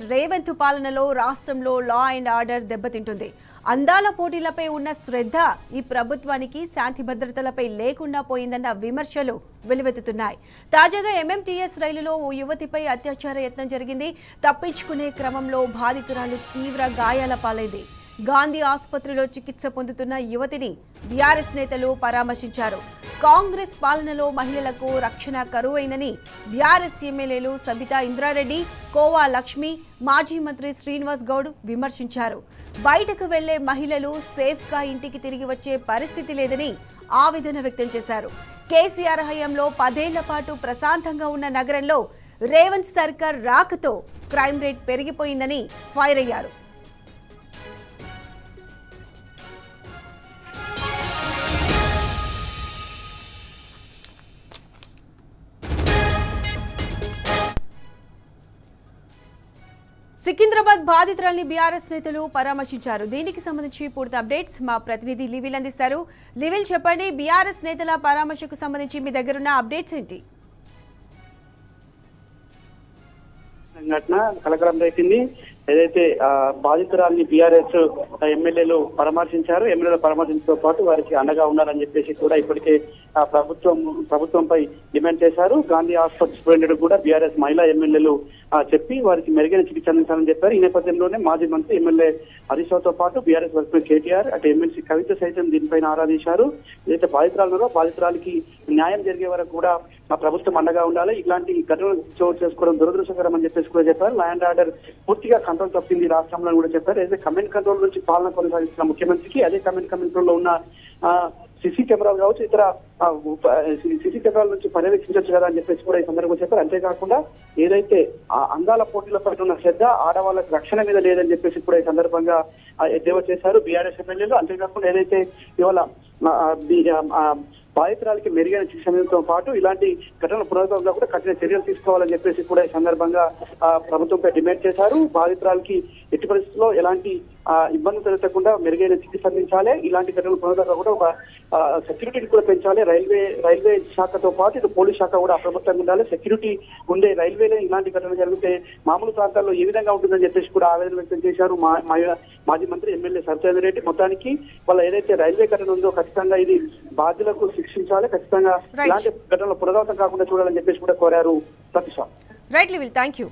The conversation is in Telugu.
రేవంత్ పాలనలో రాష్ట్రంలో లా అండ్ ఆర్డర్ దెబ్బతింటుంది. అందాల పోటీలపై ఉన్న శ్రద్ధ ఈ ప్రభుత్వానికి శాంతి భద్రతలపై లేకుండా పోయిందన్న విమర్శలు వెలువెత్తుతున్నాయి. తాజాగా ఎంఎంటీఎస్ రైలులో ఓ యువతిపై అత్యాచార యత్నం జరిగింది. తప్పించుకునే క్రమంలో బాధితురాలు తీవ్ర గాయాల పాలైంది. గాంధీ ఆసుపత్రిలో చికిత్స పొందుతున్న యువతిని బీఆర్ఎస్ నేతలు పరామర్శించారు. కాంగ్రెస్ పాలనలో మహిళలకు రక్షణ కరువైందని బీఆర్ఎస్ ఎమ్మెల్యేలు సబితా ఇంద్రారెడ్డి, కోవా లక్ష్మి, మాజీ మంత్రి శ్రీనివాస్ గౌడ్ విమర్శించారు. బయటకు వెళ్లే మహిళలు సేఫ్గా ఇంటికి తిరిగి వచ్చే పరిస్థితి లేదని ఆవేదన వ్యక్తం చేశారు. కేసీఆర్ హయాంలో 10 ఏళ్ల పాటు ప్రశాంతంగా ఉన్న నగరంలో రేవంత్ సర్కార్ రాకతో క్రైమ్ రేట్ పెరిగిపోయిందని ఫైర్ అయ్యారు. సికింద్రాబాద్ బాధితురాల్ని బీఆర్ఎస్ నేతలు పరామర్శించారు. దీనికి సంబంధించి పూర్తి అప్డేట్స్ మా ప్రతినిధి లివిల్ అందిస్తారు. లివిల్, చెప్పండి, బీఆర్ఎస్ నేతల పరామర్శకు సంబంధించి మీ దగ్గరున్న అప్డేట్స్ ఏంటి? ఘటన కలకలం రేపింది. ఏదైతే బాధితురాల్ని బీఆర్ఎస్ ఎమ్మెల్యేలు పరామర్శించడంతో పాటు వారికి అండగా ఉన్నారని చెప్పేసి కూడా ఇప్పటికే ప్రభుత్వంపై డిమాండ్ చేశారు. గాంధీ ఆసుపత్రి సూపరింటెండెంట్ కూడా బీఆర్ఎస్ మహిళా ఎమ్మెల్యేలు చెప్పి వారికి మెరుగైన చికిత్స అందించాలని చెప్పారు. ఈ నేపథ్యంలోనే మాజీ మంత్రి ఎమ్మెల్యే హరీష్ రావుతో పాటు బీఆర్ఎస్ వర్గ కేటీఆర్, అటు ఎమ్మెల్సీ కవిత సైతం దీనిపైన ఆరాధించారు. ఏదైతే బాధితురాలకి న్యాయం జరిగే వరకు కూడా ప్రభుత్వం అండగా ఉండాలి. ఇలాంటి ఘటనలు చోటు చేసుకోవడం దురదృష్టకరం అని చెప్పేసి కూడా చెప్పారు. లా అండ్ ఆర్డర్ పూర్తిగా కంట్రోల్ తప్పింది రాష్ట్రంలో కూడా చెప్పారు. ఏదైతే కమాండ్ కంట్రోల్ నుంచి పాలన కొనసాగిస్తున్న ముఖ్యమంత్రికి అదే కమాండ్ కంట్రోల్ లో ఉన్న సీసీ కెమెరాలు కావచ్చు, ఇతర సీసీ కెమెరాల నుంచి పర్యవేక్షించవచ్చు కదా అని చెప్పేసి కూడా ఈ సందర్భంగా చెప్పారు. అంతేకాకుండా ఏదైతే అందాల పోటీలపై ఉన్న శ్రద్ధ ఆడవాళ్ళకి రక్షణ మీద లేదని చెప్పేసి కూడా ఈ సందర్భంగా ఎద్దేవా చేశారు బీఆర్ఎస్ ఎమ్మెల్యేలు. అంతేకాకుండా ఏదైతే ఇవాళ బాధితురాలకి మెరుగైన శిక్షణతో పాటు ఇలాంటి ఘటనలు పునరావృతంగా కూడా కఠిన చర్యలు తీసుకోవాలని చెప్పేసి కూడా ఈ సందర్భంగా ప్రభుత్వంపై డిమాండ్ చేశారు. బాధితురాలకి ఎట్టి పరిస్థితుల్లో ఎలాంటి ఇబ్బందులు తలెత్తకుండా మెరుగైన చికిత్స అందించాలి. ఇలాంటి ఘటనలు పునరావృతంగా కూడా ఒక సెక్యూరిటీని కూడా పెంచాలి. రైల్వే శాఖతో పాటు ఇటు పోలీస్ శాఖ కూడా అప్రమత్తంగా ఉండాలి. సెక్యూరిటీ ఉండే రైల్వేలో ఇలాంటి ఘటనలు జరిగితే మామూలు ప్రాంతాల్లో ఏ విధంగా ఉంటుందని చెప్పేసి కూడా ఆవేదన వ్యక్తం చేశారు మాజీ మంత్రి ఎమ్మెల్యే సబితా రెడ్డి. మొత్తానికి వాళ్ళ ఏదైతే రైల్వే ఘటన ఉందో ఖచ్చితంగా ఇది బాధ్యులకు శిక్షించాలి, ఖచ్చితంగా ఇలాంటి ఘటనలు పునరావృతం కాకుండా చూడాలని చెప్పేసి కూడా కోరారు. ప్రతిషా. రైట్ లివిల్, థ్యాంక్ యూ.